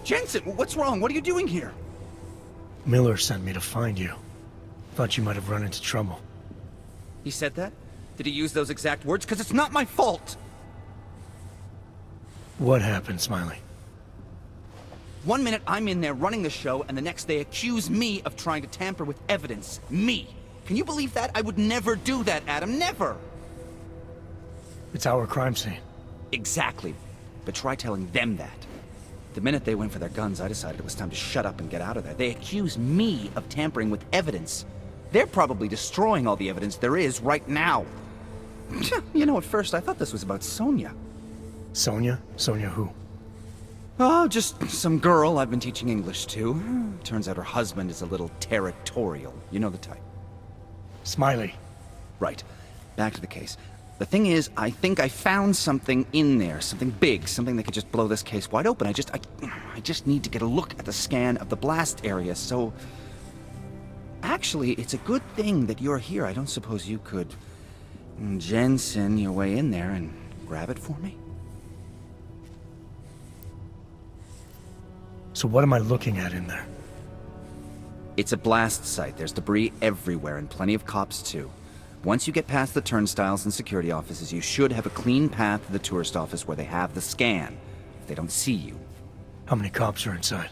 Jensen, what's wrong? What are you doing here? Miller sent me to find you. Thought you might have run into trouble. He said that? Did he use those exact words? Because it's not my fault! What happened, Smiley? 1 minute I'm in there running the show, and the next they accuse me of trying to tamper with evidence. Me! Can you believe that? I would never do that, Adam. Never! It's our crime scene. Exactly. But try telling them that. The minute they went for their guns, I decided it was time to shut up and get out of there. They accuse me of tampering with evidence. They're probably destroying all the evidence there is right now. You know, at first I thought this was about Sonia. Sonia? Sonia who? Oh, just some girl I've been teaching English to. Turns out her husband is a little territorial. You know the type. Smiley. Right. Back to the case. The thing is, I think I found something in there. Something big. Something that could just blow this case wide open. I just need to get a look at the scan of the blast area, so... Actually, it's a good thing that you're here. I don't suppose you could... Jensen your way in there and grab it for me? So what am I looking at in there? It's a blast site. There's debris everywhere, and plenty of cops, too. Once you get past the turnstiles and security offices, you should have a clean path to the tourist office where they have the scan, if they don't see you. How many cops are inside?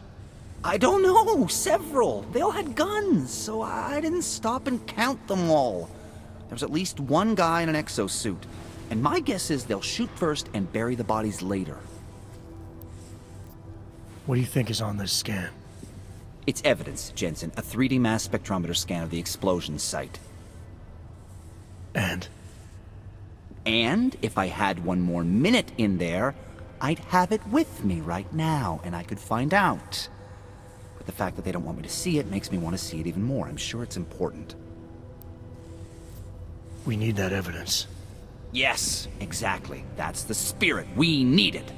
I don't know. Several. They all had guns, so I didn't stop and count them all. There's at least one guy in an exosuit, and my guess is they'll shoot first and bury the bodies later. What do you think is on this scan? It's evidence, Jensen. A 3D mass spectrometer scan of the explosion site. And? And if I had one more minute in there, I'd have it with me right now, and I could find out. But the fact that they don't want me to see it makes me want to see it even more. I'm sure it's important. We need that evidence. Yes, exactly. That's the spirit. We need it.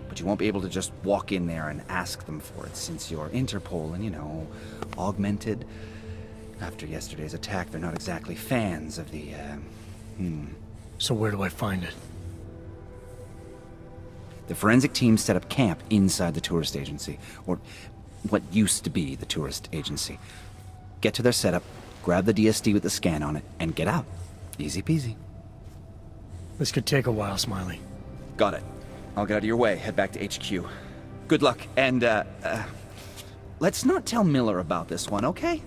But you won't be able to just walk in there and ask them for it, since you're Interpol and, you know, augmented. After yesterday's attack, they're not exactly fans of the, So where do I find it? The forensic team set up camp inside the tourist agency, or what used to be the tourist agency. Get to their setup, grab the DSD with the scan on it, and get out. Easy peasy. This could take a while, Smiley. Got it. I'll get out of your way, head back to HQ. Good luck, and, let's not tell Miller about this one, okay?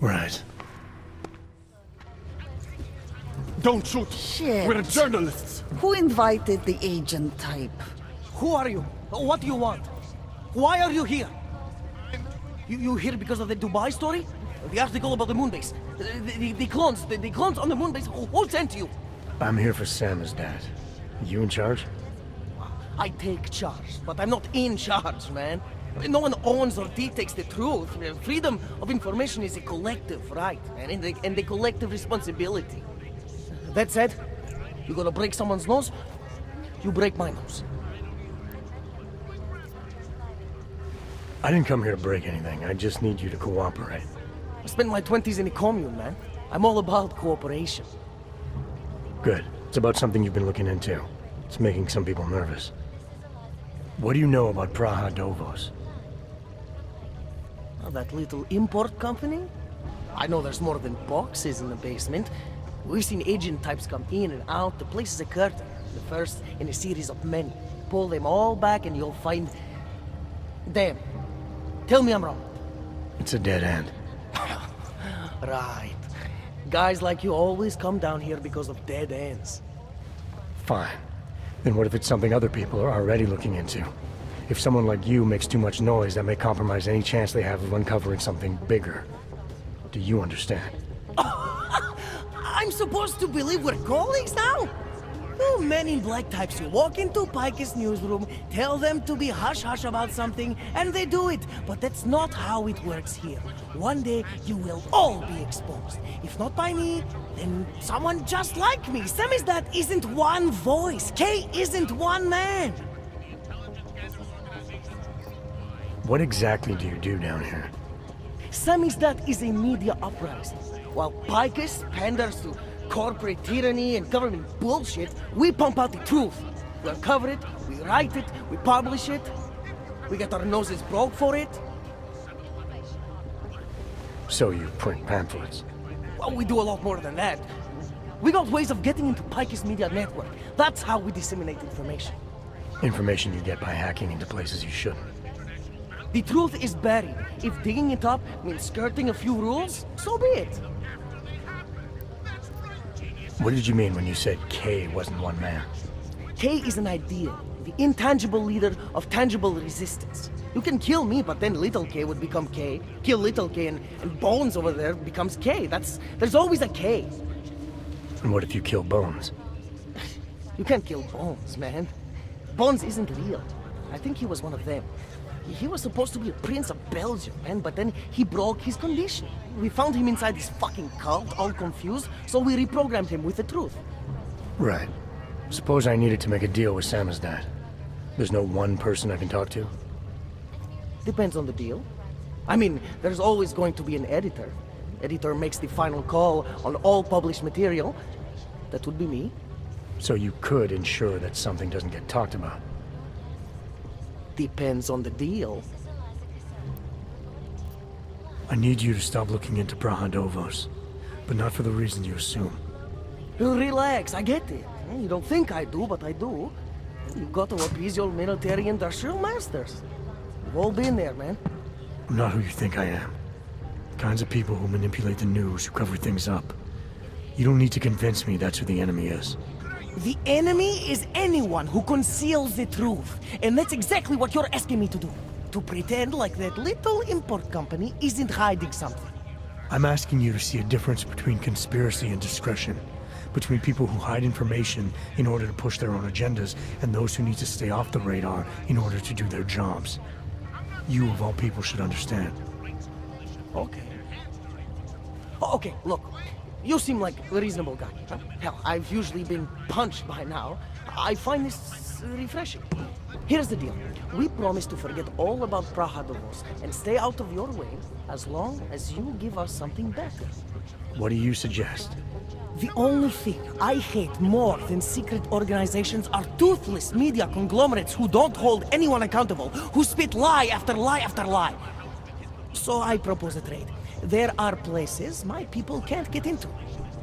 Right. Don't shoot! Shit. We're journalists! Who invited the agent type? Who are you? What do you want? Why are you here? You here because of the Dubai story? The article about the moonbase? The clones on the moonbase? Who sent you? I'm here for Sam's dad. You in charge? I take charge, but I'm not in charge, man. No one owns or dictates the truth. Freedom of information is a collective right, and a collective responsibility. That said, you gonna break someone's nose? You break my nose. I didn't come here to break anything. I just need you to cooperate. I spent my 20s in a commune, man. I'm all about cooperation. Good. It's about something you've been looking into. It's making some people nervous. What do you know about Praha Dovos? Oh, that little import company? I know there's more than boxes in the basement. We've seen agent types come in and out. The place is a curtain. The first in a series of many. Pull them all back and you'll find... Damn. Tell me I'm wrong. It's a dead end. Right. Guys like you always come down here because of dead ends. Fine. Then what if it's something other people are already looking into? If someone like you makes too much noise, that may compromise any chance they have of uncovering something bigger. Do you understand? I'm supposed to believe we're colleagues now? You men in black types, you walk into Pike's newsroom, tell them to be hush-hush about something, and they do it. But that's not how it works here. One day, you will all be exposed. If not by me, then someone just like me. Samizdat isn't one voice. Kay isn't one man. What exactly do you do down here? Samizdat is a media uprising. While Picus panders to corporate tyranny and government bullshit, we pump out the truth. We uncover it, we write it, we publish it. We get our noses broke for it. So you print pamphlets. Well, we do a lot more than that. We got ways of getting into Picus Media Network. That's how we disseminate information. Information you get by hacking into places you shouldn't. The truth is buried. If digging it up means skirting a few rules, so be it. What did you mean when you said K wasn't one man? K is an ideal, the intangible leader of tangible resistance. You can kill me, but then little K would become K. Kill little K and Bones over there becomes K. There's always a K. And what if you kill Bones? You can't kill Bones, man. Bones isn't real. I think he was one of them. He was supposed to be a prince of Belgium, man, but then he broke his condition. We found him inside this fucking cult, all confused, so we reprogrammed him with the truth. Right. Suppose I needed to make a deal with Samizdat. There's no one person I can talk to? Depends on the deal. I mean, there's always going to be an editor. Editor makes the final call on all published material. That would be me. So you could ensure that something doesn't get talked about? Depends on the deal. I need you to stop looking into Brahadovos, but not for the reason you assume. Relax, I get it. You don't think I do, but I do. You got to appease your military-industrial masters. We've all been there, man. I'm not who you think I am. The kinds of people who manipulate the news, who cover things up. You don't need to convince me that's who the enemy is. The enemy is anyone who conceals the truth. And that's exactly what you're asking me to do. To pretend like that little import company isn't hiding something. I'm asking you to see a difference between conspiracy and discretion. Between people who hide information in order to push their own agendas, and those who need to stay off the radar in order to do their jobs. You, of all people, should understand. Okay. Okay, look. You seem like a reasonable guy. Huh? Hell, I've usually been punched by now. I find this refreshing. Here's the deal. We promise to forget all about Prahadovos and stay out of your way as long as you give us something better. What do you suggest? The only thing I hate more than secret organizations are toothless media conglomerates who don't hold anyone accountable, who spit lie after lie after lie. So I propose a trade. There are places my people can't get into.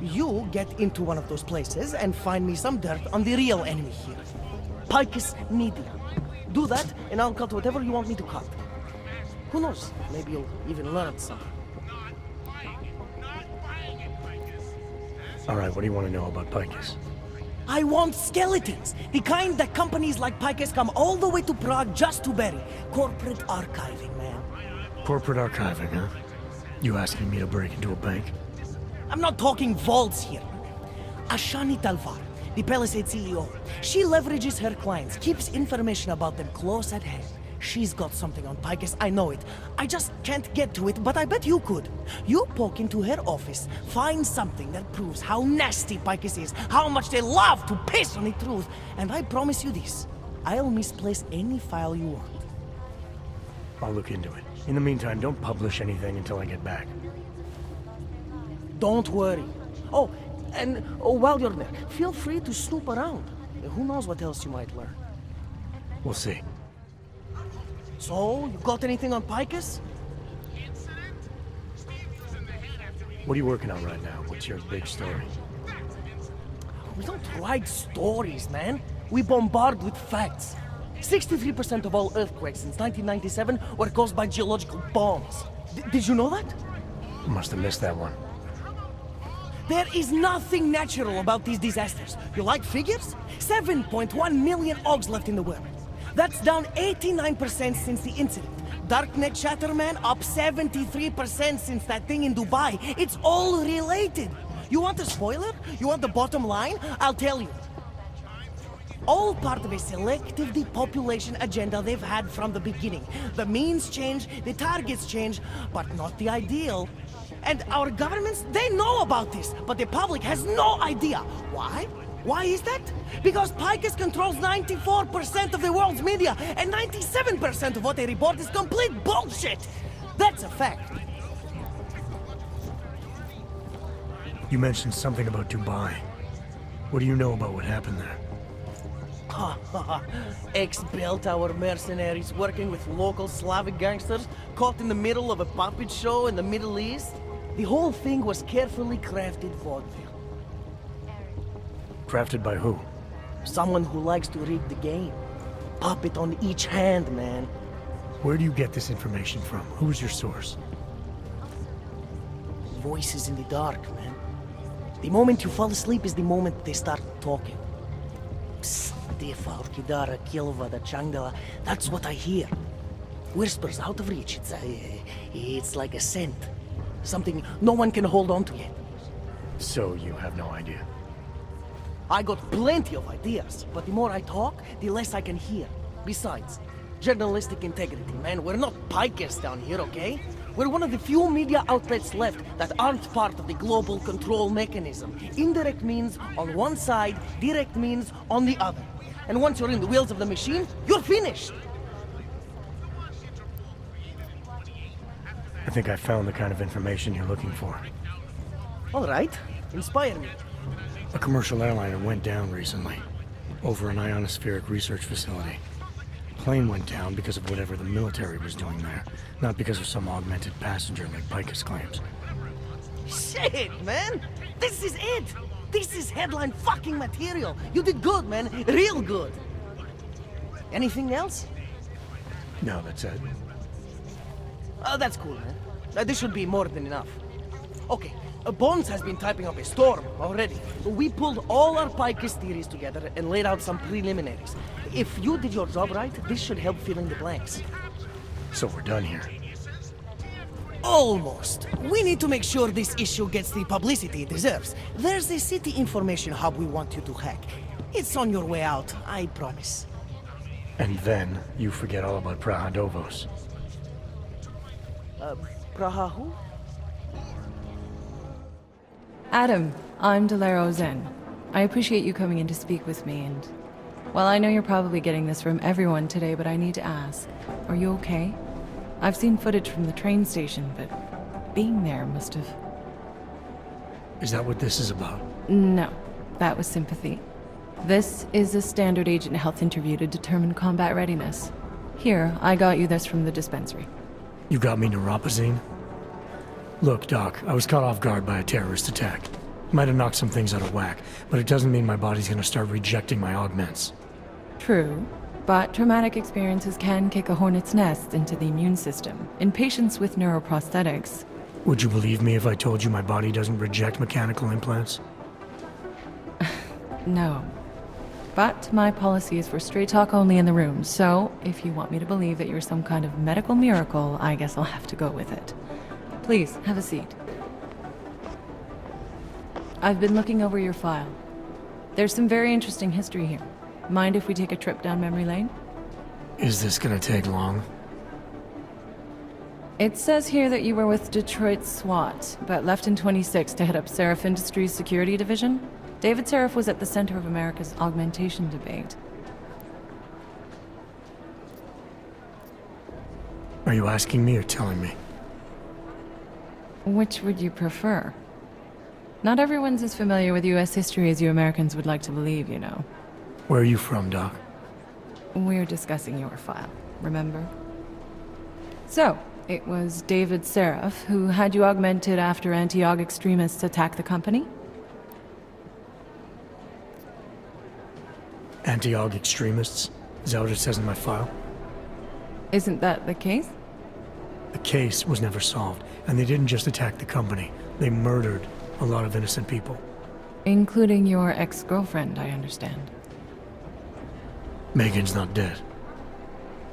You get into one of those places and find me some dirt on the real enemy here. Picus Media. Do that, and I'll cut whatever you want me to cut. Who knows? Maybe you'll even learn something. All right, what do you want to know about Picus? I want skeletons. The kind that companies like Picus come all the way to Prague just to bury. Corporate archiving, man. Corporate archiving, huh? You asking me to break into a bank? I'm not talking vaults here. Ashani Talvar, the Palisade CEO. She leverages her clients, keeps information about them close at hand. She's got something on Picus, I know it. I just can't get to it, but I bet you could. You poke into her office, find something that proves how nasty Picus is, how much they love to piss on the truth, and I promise you this, I'll misplace any file you want. I'll look into it. In the meantime, don't publish anything until I get back. Don't worry. Oh, and while you're there, feel free to snoop around. Who knows what else you might learn. We'll see. So, you got anything on Picus? What are you working on right now? What's your big story? We don't write stories, man. We bombard with facts. 63% of all earthquakes since 1997 were caused by geological bombs. Did you know that? Must have missed that one. There is nothing natural about these disasters. You like figures? 7.1 million Augs left in the world. That's down 89% since the incident. Darknet Chatterman up 73% since that thing in Dubai. It's all related. You want a spoiler? You want the bottom line? I'll tell you. All part of a selective depopulation agenda they've had from the beginning. The means change, the targets change, but not the ideal. And our governments, they know about this, but the public has no idea. Why? Why is that? Because Picus controls 94% of the world's media, and 97% of what they report is complete bullshit. That's a fact. You mentioned something about Dubai. What do you know about what happened there? Ex-bell tower mercenaries working with local Slavic gangsters caught in the middle of a puppet show in the Middle East. The whole thing was carefully crafted vaudeville. Crafted by who? Someone who likes to rig the game. Puppet on each hand, man. Where do you get this information from? Who's your source? Voices in the dark, man. The moment you fall asleep is the moment they start talking. Psst, Defa, Orkidara, Kilva, Changdala. That's what I hear. Whispers out of reach. It's like a scent. Something no one can hold on to yet. So you have no idea. I got plenty of ideas, but the more I talk, the less I can hear. Besides, journalistic integrity, man. We're not pikers down here, okay? We're one of the few media outlets left that aren't part of the global control mechanism. Indirect means on one side, direct means on the other. And once you're in the wheels of the machine, you're finished! I think I found the kind of information you're looking for. All right, inspire me. A commercial airliner went down recently, over an ionospheric research facility. The plane went down because of whatever the military was doing there, not because of some augmented passenger like Picus claims. Shit, man! This is it! This is headline fucking material! You did good, man! Real good! Anything else? No, that's it. That's cool, man. This should be more than enough. Okay, Bones has been typing up a storm already. We pulled all our Picus theories together and laid out some preliminaries. If you did your job right, this should help fill in the blanks. So we're done here. Almost. We need to make sure this issue gets the publicity it deserves. There's a city information hub we want you to hack. It's on your way out, I promise. And then you forget all about Praha Dovos. Praha who? Adam, I'm Delero Zen. I appreciate you coming in to speak with me, and... Well, I know you're probably getting this from everyone today, but I need to ask. Are you okay? I've seen footage from the train station, but being there must have... Is that what this is about? No, that was sympathy. This is a standard agent health interview to determine combat readiness. Here, I got you this from the dispensary. You got me neuropazine? Look, Doc, I was caught off guard by a terrorist attack. Might have knocked some things out of whack, but it doesn't mean my body's gonna start rejecting my augments. True, but traumatic experiences can kick a hornet's nest into the immune system. In patients with neuroprosthetics... Would you believe me if I told you my body doesn't reject mechanical implants? No. But my policy is for straight talk only in the room, so if you want me to believe that you're some kind of medical miracle, I guess I'll have to go with it. Please, have a seat. I've been looking over your file. There's some very interesting history here. Mind if we take a trip down memory lane? Is this gonna take long? It says here that you were with Detroit SWAT, but left in 26 to head up Seraph Industries' security division. David Seraph was at the center of America's augmentation debate. Are you asking me or telling me? Which would you prefer? Not everyone's as familiar with US history as you Americans would like to believe, you know. Where are you from, Doc? We're discussing your file, remember? So, it was David Seraph who had you augmented after anti-aug extremists attacked the company? Anti-aug extremists? Is that what it says in my file? Isn't that the case? The case was never solved, and they didn't just attack the company. They murdered a lot of innocent people. Including your ex-girlfriend, I understand. Megan's not dead.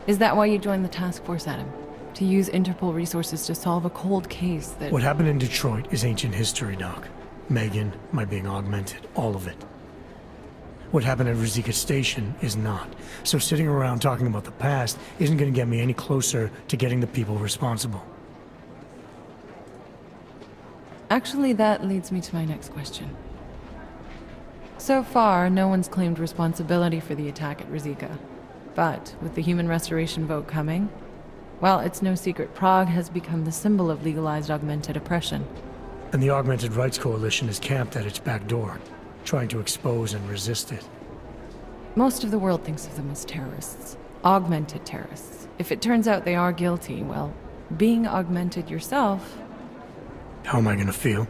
Is that why you joined the task force, Adam? To use Interpol resources to solve a cold case that... What happened in Detroit is ancient history, Doc. Megan, my being augmented, all of it. What happened at Rizika Station is not. So sitting around talking about the past isn't going to get me any closer to getting the people responsible. Actually, that leads me to my next question. So far, no one's claimed responsibility for the attack at Rizika. But with the human restoration vote coming, well, it's no secret Prague has become the symbol of legalized augmented oppression. And the Augmented Rights Coalition is camped at its back door, trying to expose and resist it. Most of the world thinks of them as terrorists. Augmented terrorists. If it turns out they are guilty, well, being augmented yourself... How am I gonna feel?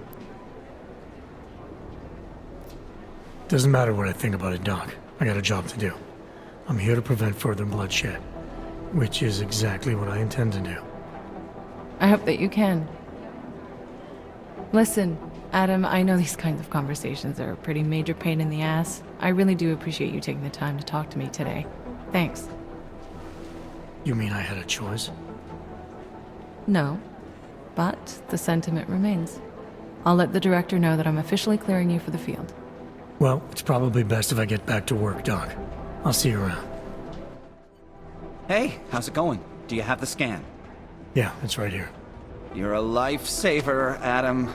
Doesn't matter what I think about it, Doc. I got a job to do. I'm here to prevent further bloodshed, which is exactly what I intend to do. I hope that you can. Listen, Adam, I know these kinds of conversations are a pretty major pain in the ass. I really do appreciate you taking the time to talk to me today. Thanks. You mean I had a choice? No, but the sentiment remains. I'll let the director know that I'm officially clearing you for the field. Well, it's probably best if I get back to work, Doc. I'll see you around. Hey, how's it going? Do you have the scan? Yeah, it's right here. You're a lifesaver, Adam.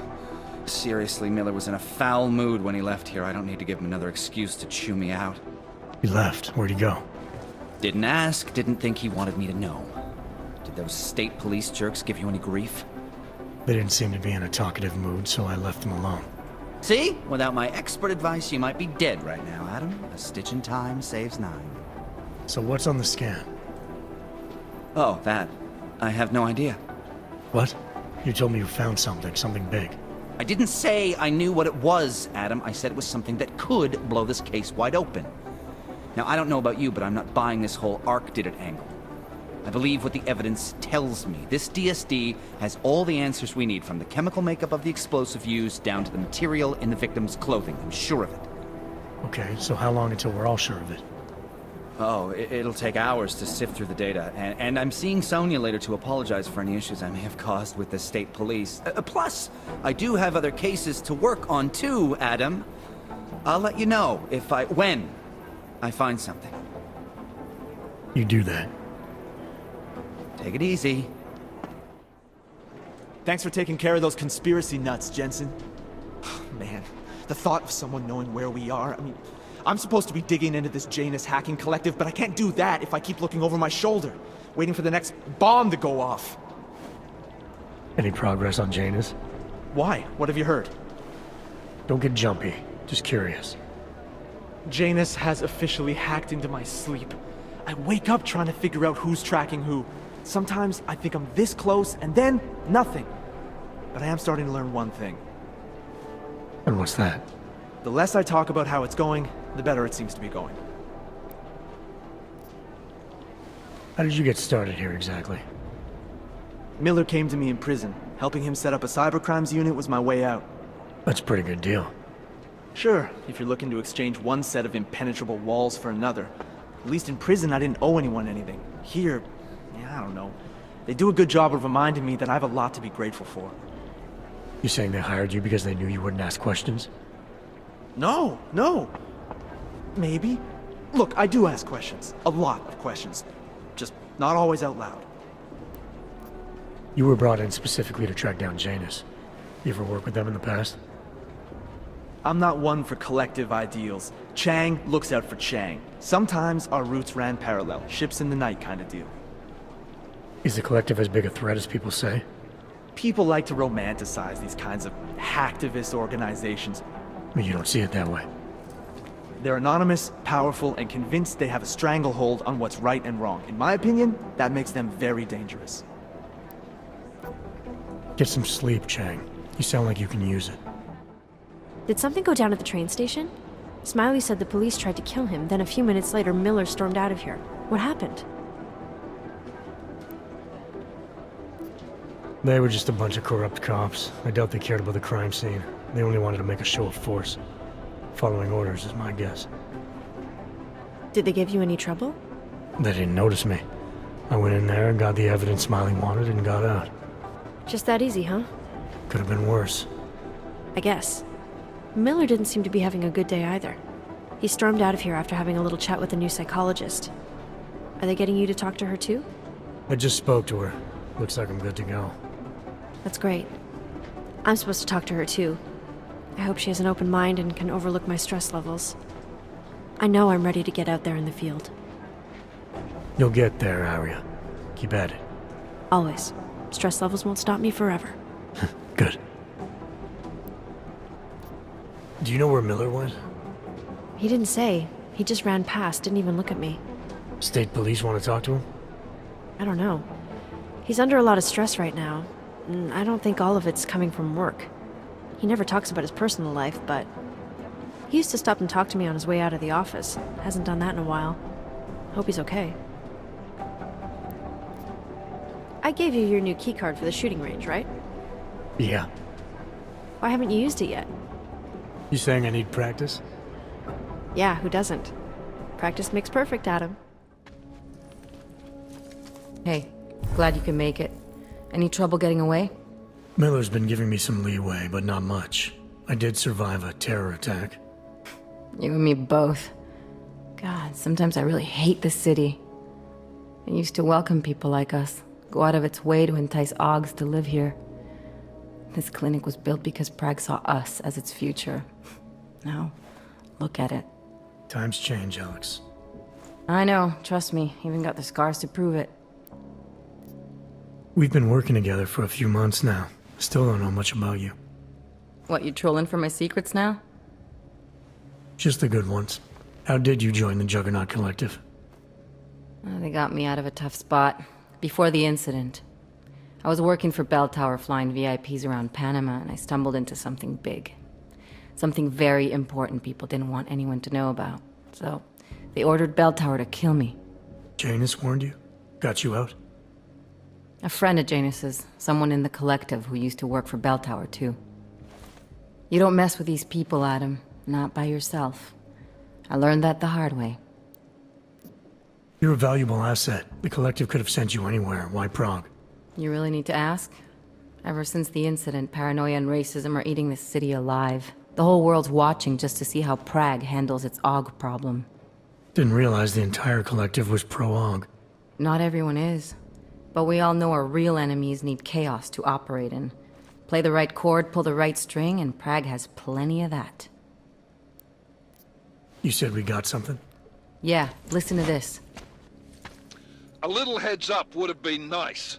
Seriously, Miller was in a foul mood when he left here. I don't need to give him another excuse to chew me out. He left. Where'd he go? Didn't ask, didn't think he wanted me to know. Did those state police jerks give you any grief? They didn't seem to be in a talkative mood, so I left them alone. See? Without my expert advice, you might be dead right now, Adam. A stitch in time saves 9. So what's on the scan? Oh, that. I have no idea. What? You told me you found something big. I didn't say I knew what it was, Adam. I said it was something that could blow this case wide open. Now, I don't know about you, but I'm not buying this whole Ark did it angle. I believe what the evidence tells me. This DSD has all the answers we need, from the chemical makeup of the explosive used down to the material in the victim's clothing. I'm sure of it. Okay, so how long until we're all sure of it? Oh, it'll take hours to sift through the data, and I'm seeing Sonia later to apologize for any issues I may have caused with the state police. Plus, I do have other cases to work on too, Adam. I'll let you know when I find something. You do that. Take it easy. Thanks for taking care of those conspiracy nuts, Jensen. Man, the thought of someone knowing where we are, I mean, I'm supposed to be digging into this Janus hacking collective, but I can't do that if I keep looking over my shoulder, waiting for the next bomb to go off. Any progress on Janus? Why? What have you heard? Don't get jumpy. Just curious. Janus has officially hacked into my sleep. I wake up trying to figure out who's tracking who. Sometimes I think I'm this close, and then nothing. But I am starting to learn one thing. And what's that? The less I talk about how it's going, the better it seems to be going. How did you get started here exactly? Miller came to me in prison. Helping him set up a cybercrimes unit was my way out. That's a pretty good deal. Sure, if you're looking to exchange one set of impenetrable walls for another. At least in prison, I didn't owe anyone anything. Here, I don't know. They do a good job of reminding me that I have a lot to be grateful for. You saying they hired you because they knew you wouldn't ask questions? No. Maybe. Look, I do ask questions. A lot of questions. Just not always out loud. You were brought in specifically to track down Janus. You ever work with them in the past? I'm not one for collective ideals. Chang looks out for Chang. Sometimes our routes ran parallel, ships in the night kind of deal. Is the collective as big a threat as people say? People like to romanticize these kinds of hacktivist organizations. I mean, you don't see it that way. They're anonymous, powerful, and convinced they have a stranglehold on what's right and wrong. In my opinion, that makes them very dangerous. Get some sleep, Chang. You sound like you can use it. Did something go down at the train station? Smiley said the police tried to kill him, then a few minutes later Miller stormed out of here. What happened? They were just a bunch of corrupt cops. I doubt they cared about the crime scene. They only wanted to make a show of force. Following orders is my guess. Did they give you any trouble? They didn't notice me. I went in there, got the evidence Smiley wanted, and got out. Just that easy, huh? Could have been worse. I guess. Miller didn't seem to be having a good day either. He stormed out of here after having a little chat with the new psychologist. Are they getting you to talk to her too? I just spoke to her. Looks like I'm good to go. That's great. I'm supposed to talk to her too. I hope she has an open mind and can overlook my stress levels. I know I'm ready to get out there in the field. You'll get there, Arya. Keep at it. Always. Stress levels won't stop me forever. Good. Do you know where Miller went? He didn't say. He just ran past, didn't even look at me. State police want to talk to him? I don't know. He's under a lot of stress right now. And I don't think all of it's coming from work. He never talks about his personal life, but he used to stop and talk to me on his way out of the office. Hasn't done that in a while. Hope he's okay. I gave you your new keycard for the shooting range, right? Yeah. Why haven't you used it yet? You saying I need practice? Yeah, who doesn't? Practice makes perfect, Adam. Hey, glad you can make it. Any trouble getting away? Miller's been giving me some leeway, but not much. I did survive a terror attack. You and me both. God, sometimes I really hate this city. It used to welcome people like us, go out of its way to entice Augs to live here. This clinic was built because Prague saw us as its future. Now, look at it. Times change, Alex. I know, trust me, even got the scars to prove it. We've been working together for a few months now. Still don't know much about you. What, you trolling for my secrets now? Just the good ones. How did you join the Juggernaut Collective? They got me out of a tough spot. Before the incident, I was working for Bell Tower flying VIPs around Panama, and I stumbled into something big. Something very important people didn't want anyone to know about. So, they ordered Bell Tower to kill me. Janus warned you? Got you out? A friend of Janus's, someone in the collective who used to work for Bell Tower too. You don't mess with these people, Adam. Not by yourself. I learned that the hard way. You're a valuable asset. The collective could have sent you anywhere. Why Prague? You really need to ask? Ever since the incident, paranoia and racism are eating this city alive. The whole world's watching just to see how Prague handles its AUG problem. Didn't realize the entire collective was pro-AUG. Not everyone is. But we all know our real enemies need chaos to operate in. Play the right chord, pull the right string, and Prague has plenty of that. You said we got something? Yeah, listen to this. A little heads up would have been nice.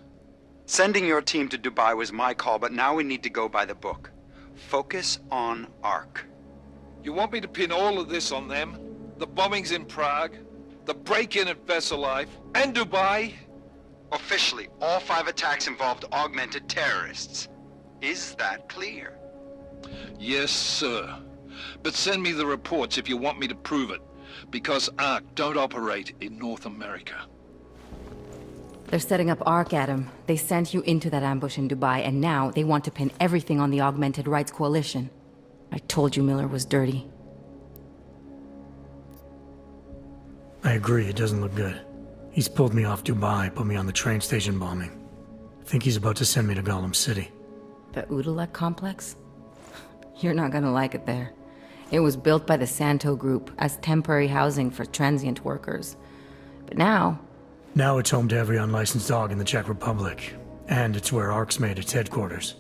Sending your team to Dubai was my call, but now we need to go by the book. Focus on Ark. You want me to pin all of this on them? The bombings in Prague, the break-in at Vesellife, and Dubai? Officially, all 5 attacks involved augmented terrorists. Is that clear? Yes, sir. But send me the reports if you want me to prove it, because Ark don't operate in North America. They're setting up Ark, Adam. They sent you into that ambush in Dubai, and now they want to pin everything on the Augmented Rights Coalition. I told you Miller was dirty. I agree, it doesn't look good. He's pulled me off Dubai, put me on the train station bombing. I think he's about to send me to Gollum City. The Udalek complex? You're not gonna like it there. It was built by the Santo Group as temporary housing for transient workers. But now... Now it's home to every unlicensed dog in the Czech Republic. And it's where Ark's made its headquarters.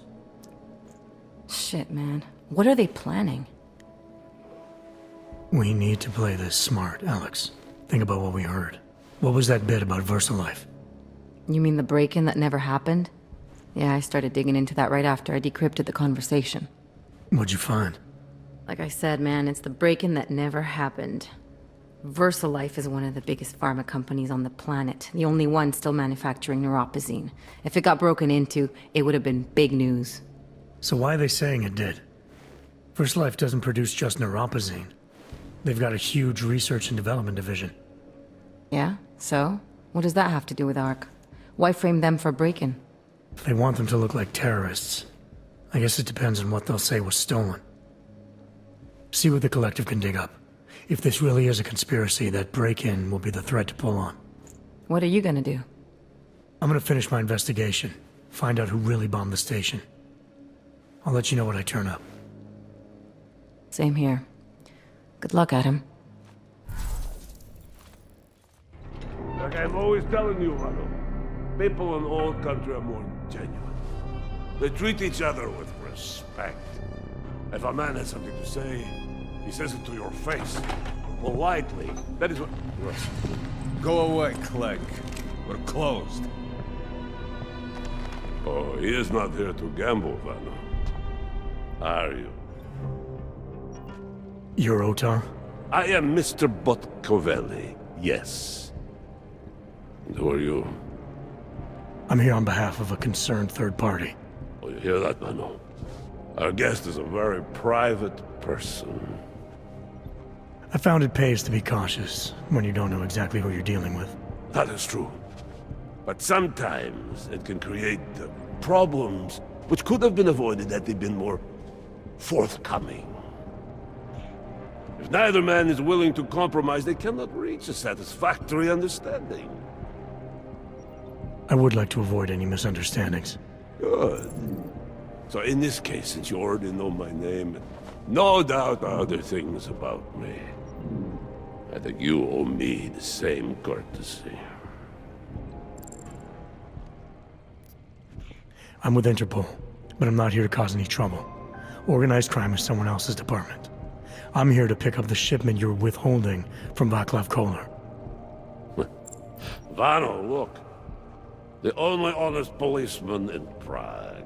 Shit, man. What are they planning? We need to play this smart, Alex. Think about what we heard. What was that bit about VersaLife? You mean the break-in that never happened? Yeah, I started digging into that right after I decrypted the conversation. What'd you find? Like I said, man, it's the break-in that never happened. VersaLife is one of the biggest pharma companies on the planet, the only one still manufacturing neuropozyne. If it got broken into, it would have been big news. So why are they saying it did? VersaLife doesn't produce just neuropozyne. They've got a huge research and development division. Yeah? So? What does that have to do with Ark? Why frame them for break-in? They want them to look like terrorists. I guess it depends on what they'll say was stolen. See what the collective can dig up. If this really is a conspiracy, that break-in will be the thread to pull on. What are you gonna do? I'm gonna finish my investigation. Find out who really bombed the station. I'll let you know when I turn up. Same here. Good luck, Adam. Like I'm always telling you, Rado, people in all country are more genuine. They treat each other with respect. If a man has something to say, he says it to your face. Politely. That is what... Go away, Clegg. We're closed. Oh, he is not here to gamble, Vanna. Are you? You're Otar? I am Mr. Botkovelli, yes. And who are you? I'm here on behalf of a concerned third party. Oh, you hear that, Mano? Our guest is a very private person. I found it pays to be cautious when you don't know exactly who you're dealing with. That is true. But sometimes it can create problems which could have been avoided had they been more forthcoming. If neither man is willing to compromise, they cannot reach a satisfactory understanding. I would like to avoid any misunderstandings. Good. So in this case, since you already know my name, and no doubt other things about me, I think you owe me the same courtesy. I'm with Interpol, but I'm not here to cause any trouble. Organized crime is someone else's department. I'm here to pick up the shipment you're withholding from Václav Koller. Vano, look. The only honest policeman in Prague.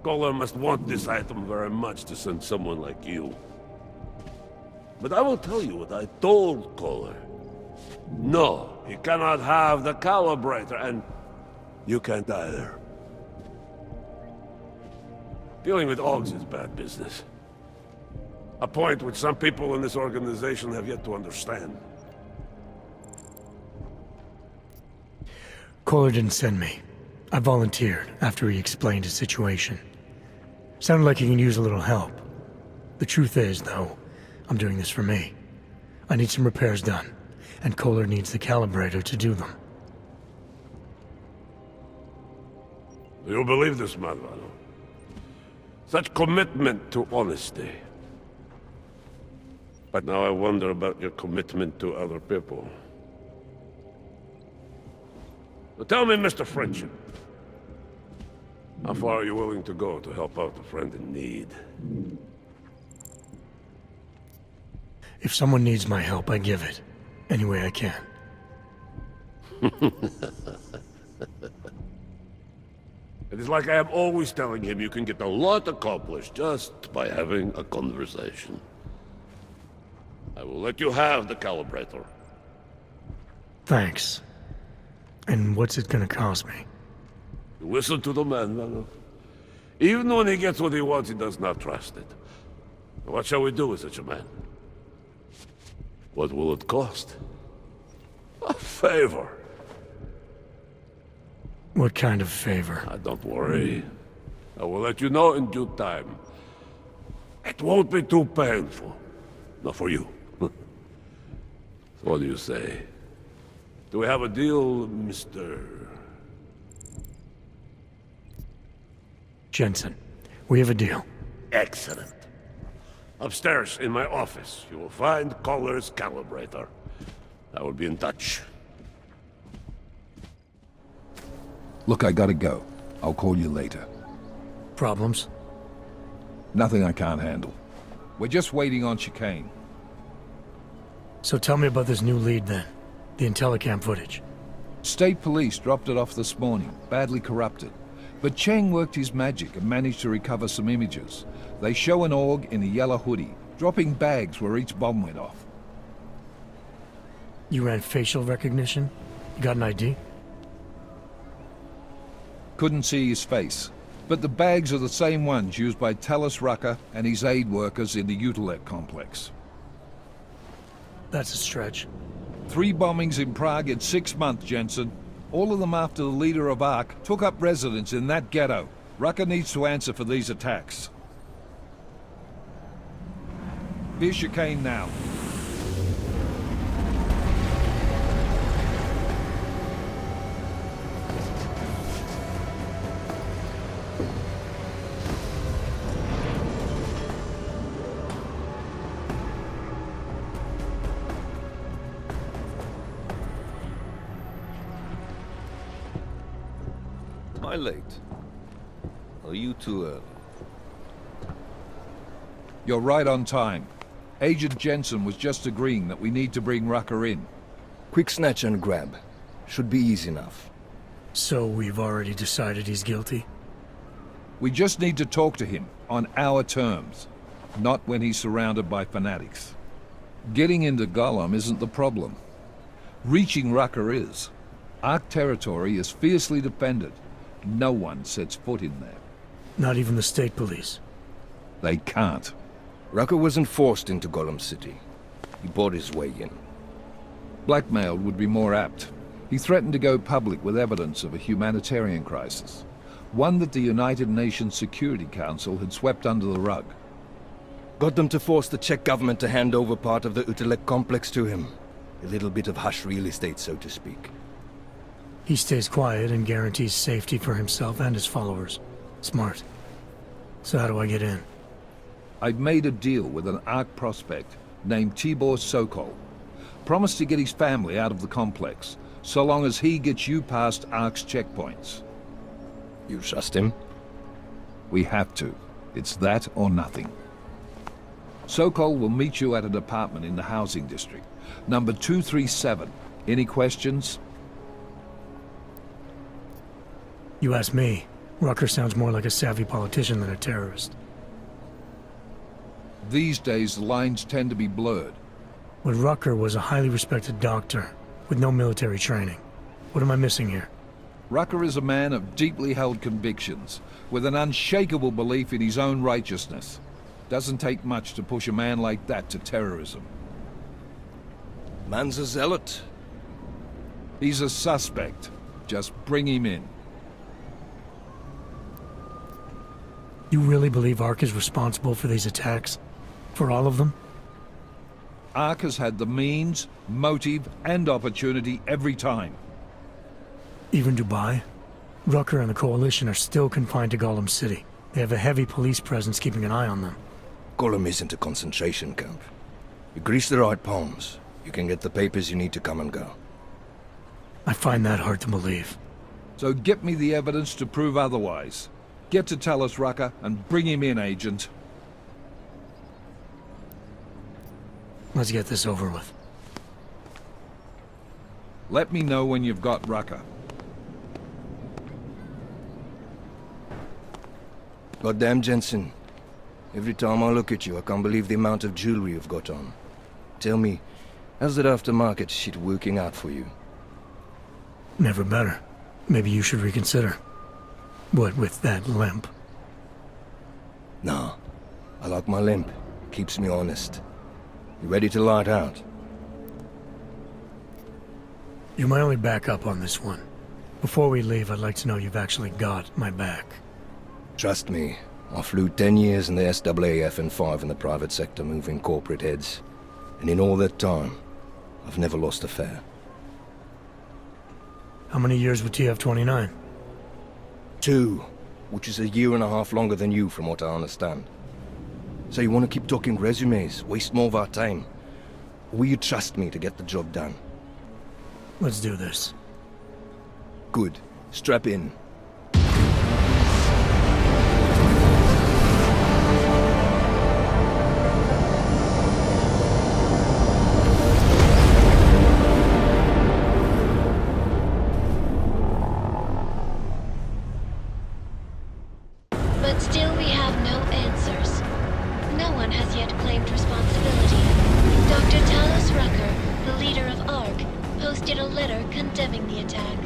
Koller must want this item very much to send someone like you. But I will tell you what I told Koller. No, he cannot have the calibrator, and you can't either. Dealing with Augs is bad business. A point which some people in this organization have yet to understand. Koller didn't send me. I volunteered after he explained his situation. Sounded like he can use a little help. The truth is, though, I'm doing this for me. I need some repairs done, and Koller needs the calibrator to do them. You believe this man, Vano? Such commitment to honesty. But now I wonder about your commitment to other people. So tell me, Mr. Friendship, how far are you willing to go to help out a friend in need? If someone needs my help, I give it. Any way I can. It is like I am always telling him you can get a lot accomplished just by having a conversation. I will let you have the calibrator. Thanks. And what's it gonna cost me? Listen to the man, Vano. Even when he gets what he wants, he does not trust it. What shall we do with such a man? What will it cost? A favor. What kind of favor? Don't worry. I will let you know in due time. It won't be too painful. Not for you. So what do you say? Do we have a deal, Mr. Jensen, we have a deal. Excellent. Upstairs in my office, you will find Koller's calibrator. I will be in touch. Look, I gotta go. I'll call you later. Problems? Nothing I can't handle. We're just waiting on chicane. So tell me about this new lead then. The Intellicam footage. State police dropped it off this morning, badly corrupted. But Cheng worked his magic and managed to recover some images. They show an org in a yellow hoodie, dropping bags where each bomb went off. You ran facial recognition? You got an ID? Couldn't see his face. But the bags are the same ones used by Talis Rucker and his aid workers in the Utilet complex. That's a stretch. 3 bombings in Prague in 6 months, Jensen. All of them after the leader of ARC took up residence in that ghetto. Rucker needs to answer for these attacks. Here's chicane now. Am I late? Are you too early? You're right on time. Agent Jensen was just agreeing that we need to bring Rucker in. Quick snatch and grab. Should be easy enough. So we've already decided he's guilty? We just need to talk to him on our terms. Not when he's surrounded by fanatics. Getting into Gollum isn't the problem. Reaching Rucker is. Ark territory is fiercely defended. No one sets foot in there. Not even the state police. They can't. Rucker wasn't forced into Gollum City. He bought his way in. Blackmailed would be more apt. He threatened to go public with evidence of a humanitarian crisis. One that the United Nations Security Council had swept under the rug. Got them to force the Czech government to hand over part of the Utelek complex to him. A little bit of hush real estate, so to speak. He stays quiet and guarantees safety for himself and his followers. Smart. So how do I get in? I've made a deal with an Ark prospect named Tibor Sokol. Promised to get his family out of the complex, so long as he gets you past Ark's checkpoints. You trust him? We have to. It's that or nothing. Sokol will meet you at an apartment in the housing district. Number 237. Any questions? You ask me. Rucker sounds more like a savvy politician than a terrorist. These days, the lines tend to be blurred. But Rucker was a highly respected doctor, with no military training. What am I missing here? Rucker is a man of deeply held convictions, with an unshakable belief in his own righteousness. Doesn't take much to push a man like that to terrorism. Man's a zealot. He's a suspect. Just bring him in. You really believe Ark is responsible for these attacks? For all of them? Ark has had the means, motive, and opportunity every time. Even Dubai? Rucker and the Coalition are still confined to Gollum City. They have a heavy police presence keeping an eye on them. Gollum isn't a concentration camp. You grease the right palms, you can get the papers you need to come and go. I find that hard to believe. So get me the evidence to prove otherwise. Get to Talus Rucker and bring him in, Agent. Let's get this over with. Let me know when you've got Rucker. Goddamn, Jensen. Every time I look at you, I can't believe the amount of jewelry you've got on. Tell me, how's that aftermarket shit working out for you? Never better. Maybe you should reconsider. What with that limp? Nah, I like my limp. Keeps me honest. You ready to light out? You're my only backup on this one. Before we leave, I'd like to know you've actually got my back. Trust me, I flew 10 years in the SAAF and 5 in the private sector moving corporate heads. And in all that time, I've never lost a fare. How many years with TF-29? 2, which is a year and a half longer than you from what I understand. So you want to keep talking resumes, waste more of our time? Or will you trust me to get the job done? Let's do this. Good. Strap in. But still we have no answers. No one has yet claimed responsibility. Dr. Talus Rucker, the leader of ARC, posted a letter condemning the attack.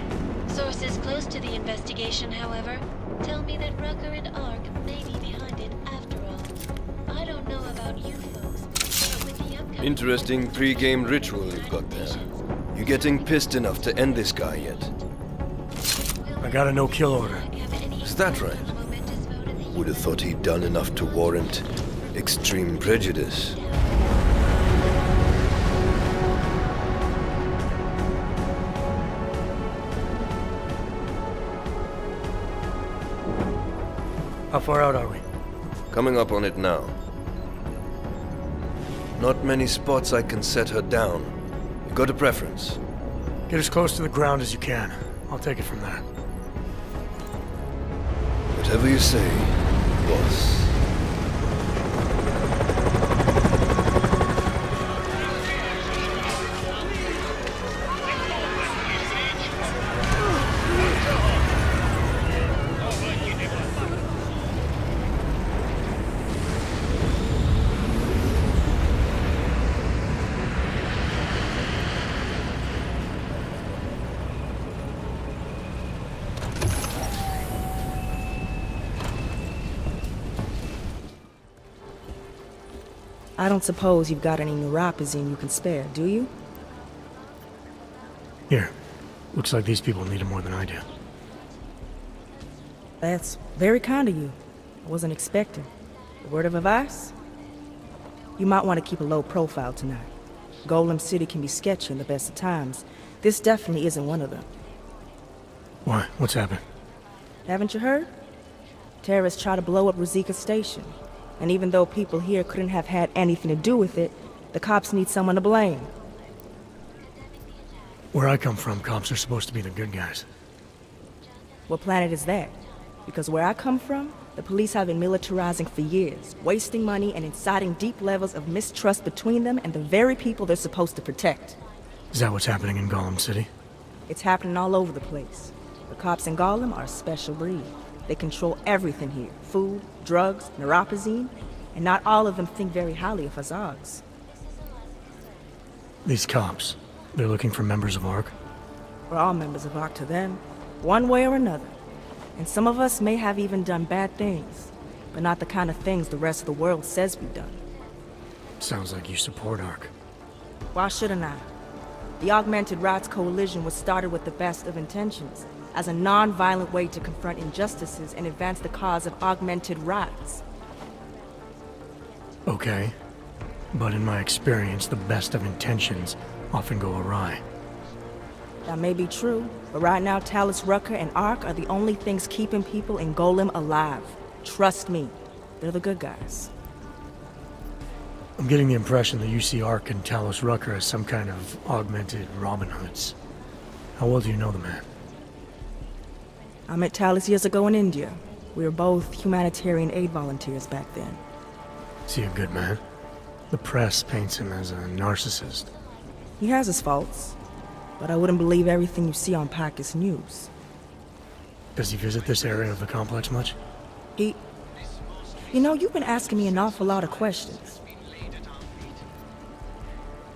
Sources close to the investigation, however, tell me that Rucker and ARC may be behind it after all. I don't know about you folks, but with the upcoming... Interesting pre-game ritual you've got there. You getting pissed enough to end this guy yet? I got a no-kill order. Is that right? Would have thought he'd done enough to warrant extreme prejudice. How far out are we? Coming up on it now. Not many spots I can set her down. You got a preference? Get as close to the ground as you can. I'll take it from there. Whatever you say, boss. I don't suppose you've got any neuropazine you can spare, do you? Here. Looks like these people need it more than I do. That's very kind of you. I wasn't expecting. A word of advice? You might want to keep a low profile tonight. Golem City can be sketchy in the best of times. This definitely isn't one of them. Why? What's happened? Haven't you heard? Terrorists try to blow up Ruzika Station. And even though people here couldn't have had anything to do with it, the cops need someone to blame. Where I come from, cops are supposed to be the good guys. What planet is that? Because where I come from, the police have been militarizing for years, wasting money and inciting deep levels of mistrust between them and the very people they're supposed to protect. Is that what's happening in Golem City? It's happening all over the place. The cops in Golem are a special breed. They control everything here. Food, drugs, neuropazine, and not all of them think very highly of Azogs. These cops, they're looking for members of ARC? We're all members of ARC to them, one way or another. And some of us may have even done bad things, but not the kind of things the rest of the world says we've done. Sounds like you support ARC. Why shouldn't I? The Augmented Rights Coalition was started with the best of intentions, as a non-violent way to confront injustices and advance the cause of augmented rights. Okay. But in my experience, the best of intentions often go awry. That may be true, but right now Talus Rucker and ARC are the only things keeping people in Golem alive. Trust me, they're the good guys. I'm getting the impression that you see ARC and Talos Rucker as some kind of augmented Robin Hoods. How well do you know the man? I met Talus years ago in India. We were both humanitarian aid volunteers back then. Is he a good man? The press paints him as a narcissist. He has his faults, but I wouldn't believe everything you see on Pacus News. Does he visit this area of the complex much? You know, you've been asking me an awful lot of questions.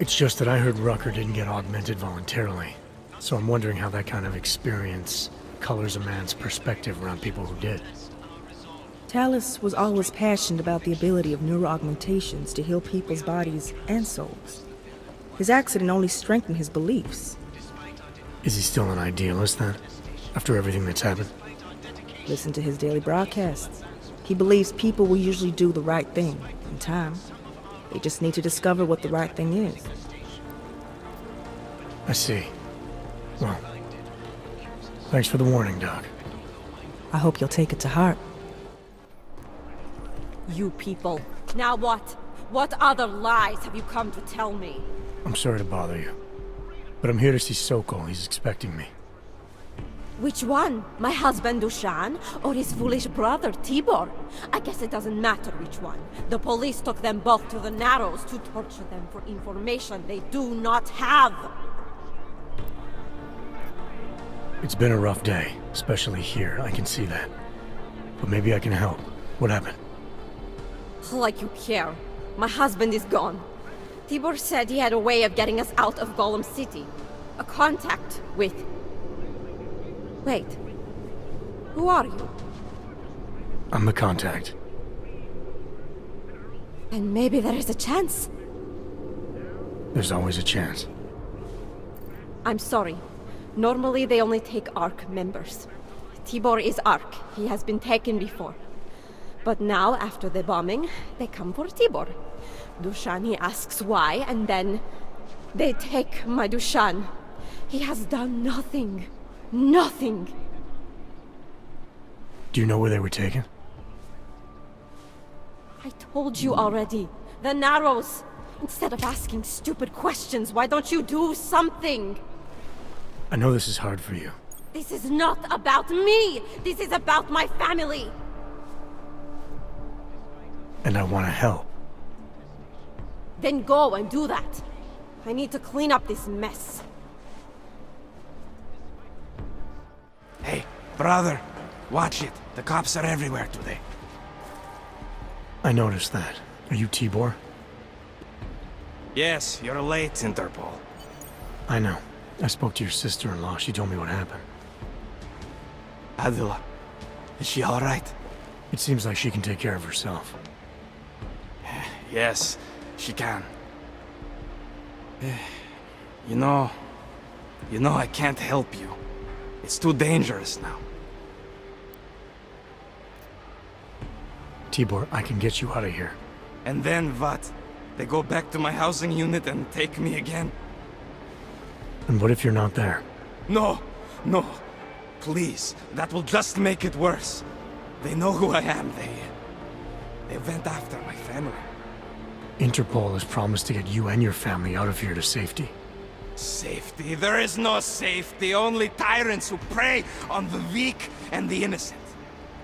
It's just that I heard Rucker didn't get augmented voluntarily, so I'm wondering how that kind of experience colors a man's perspective around people who did. Talus was always passionate about the ability of neuroaugmentations to heal people's bodies and souls. His accident only strengthened his beliefs. Is he still an idealist, then? After everything that's happened? Listen to his daily broadcasts. He believes people will usually do the right thing in time. They just need to discover what the right thing is. I see. Well, thanks for the warning, Doc. I hope you'll take it to heart. You people. Now what? What other lies have you come to tell me? I'm sorry to bother you, but I'm here to see Sokol. He's expecting me. Which one? My husband Dushan, or his foolish brother Tibor? I guess it doesn't matter which one. The police took them both to the Narrows to torture them for information they do not have. It's been a rough day, especially here. I can see that. But maybe I can help. What happened? Like you care. My husband is gone. Tibor said he had a way of getting us out of Golem City. A contact with... Wait. Who are you? I'm the contact. And maybe there is a chance. There's always a chance. I'm sorry. Normally they only take ARC members. Tibor is ARC. He has been taken before. But now, after the bombing, they come for Tibor. Dushan, he asks why, and then they take my Dushan. He has done nothing. Nothing. Do you know where they were taken? I told you already. The Narrows. Instead of asking stupid questions, why don't you do something? I know this is hard for you. This is not about me. This is about my family. And I want to help. Then go and do that. I need to clean up this mess. Hey, brother, watch it. The cops are everywhere today. I noticed that. Are you Tibor? Yes, you're late, Interpol. I know. I spoke to your sister-in-law. She told me what happened. Adila, is she all right? It seems like she can take care of herself. Yes, she can. You know, I can't help you. It's too dangerous now. Tibor, I can get you out of here. And then what? They go back to my housing unit and take me again? And what if you're not there? No, no. Please, that will just make it worse. They know who I am. They went after my family. Interpol has promised to get you and your family out of here to safety. Safety? There is no safety. Only tyrants who prey on the weak and the innocent.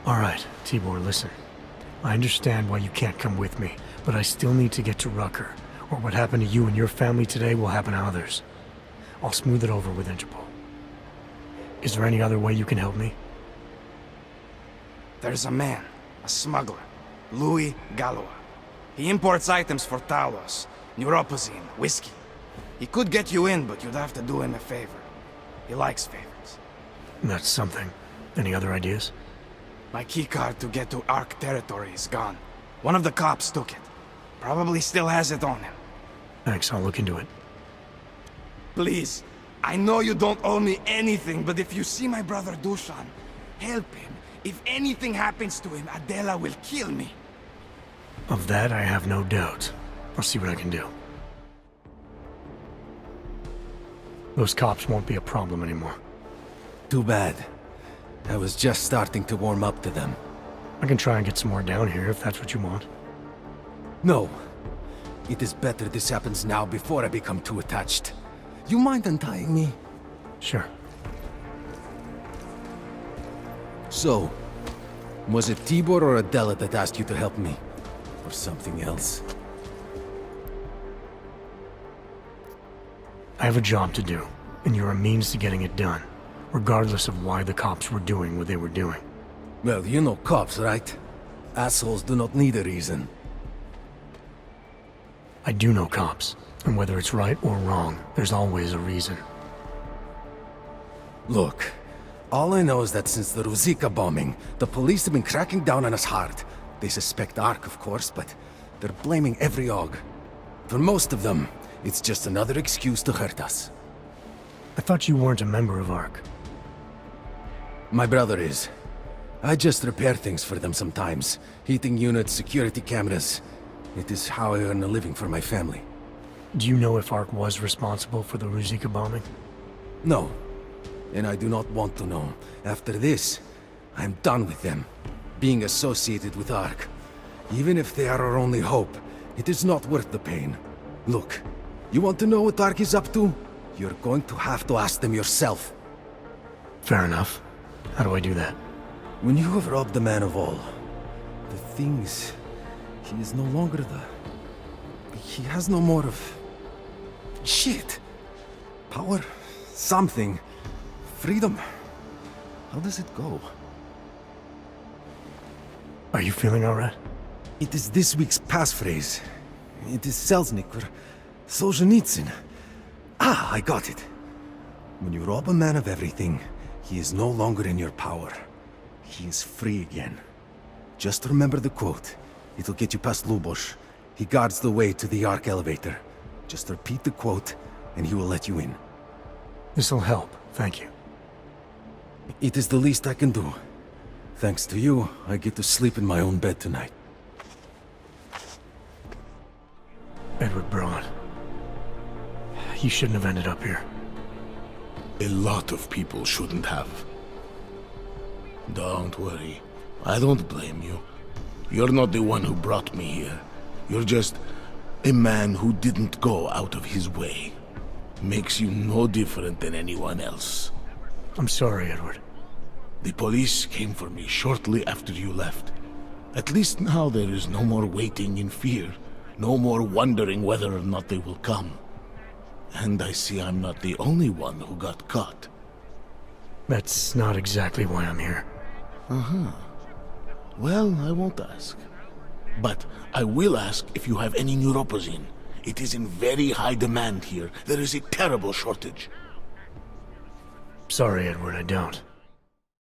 All right, Tibor, listen. I understand why you can't come with me, but I still need to get to Rucker, or what happened to you and your family today will happen to others. I'll smooth it over with Interpol. Is there any other way you can help me? There's a man, a smuggler, Louis Galois. He imports items for Talos, neuropozyne, whiskey. He could get you in, but you'd have to do him a favor. He likes favors. That's something. Any other ideas? My keycard to get to Ark territory is gone. One of the cops took it. Probably still has it on him. Thanks, I'll look into it. Please, I know you don't owe me anything, but if you see my brother Dushan, help him. If anything happens to him, Adela will kill me. Of that, I have no doubt. I'll see what I can do. Those cops won't be a problem anymore. Too bad. I was just starting to warm up to them. I can try and get some more down here if that's what you want. No. It is better this happens now before I become too attached. You mind untying me? Sure. So, was it Tibor or Adela that asked you to help me? Or something else? I have a job to do, and you're a means to getting it done, regardless of why the cops were doing what they were doing. Well, you know cops, right? Assholes do not need a reason. I do know cops, and whether it's right or wrong, there's always a reason. Look, all I know is that since the Ruzicka bombing, the police have been cracking down on us hard. They suspect Ark, of course, but they're blaming every AUG. For most of them, it's just another excuse to hurt us. I thought you weren't a member of Ark. My brother is. I just repair things for them sometimes. Heating units, security cameras. It is how I earn a living for my family. Do you know if Ark was responsible for the Ruzicka bombing? No. And I do not want to know. After this, I'm done with them. Being associated with Ark. Even if they are our only hope, it is not worth the pain. Look, you want to know what Ark is up to? You're going to have to ask them yourself. Fair enough. How do I do that? When you have robbed the man of all, the things... He is no longer the... He has no more of... Shit! Power? Something. Freedom. How does it go? Are you feeling alright? It is this week's passphrase. It is Selznick or Solzhenitsyn. Ah, I got it. When you rob a man of everything, he is no longer in your power. He is free again. Just remember the quote. It'll get you past Lubosh. He guards the way to the Ark elevator. Just repeat the quote, and he will let you in. This'll help, thank you. It is the least I can do. Thanks to you, I get to sleep in my own bed tonight. Edward Braun. You shouldn't have ended up here. A lot of people shouldn't have. Don't worry. I don't blame you. You're not the one who brought me here. You're just a man who didn't go out of his way. Makes you no different than anyone else. I'm sorry, Edward. The police came for me shortly after you left. At least now there is no more waiting in fear. No more wondering whether or not they will come. And I see I'm not the only one who got caught. That's not exactly why I'm here. Uh-huh. Well, I won't ask. But I will ask if you have any neuropozyne. It is in very high demand here. There is a terrible shortage. Sorry, Edward, I don't.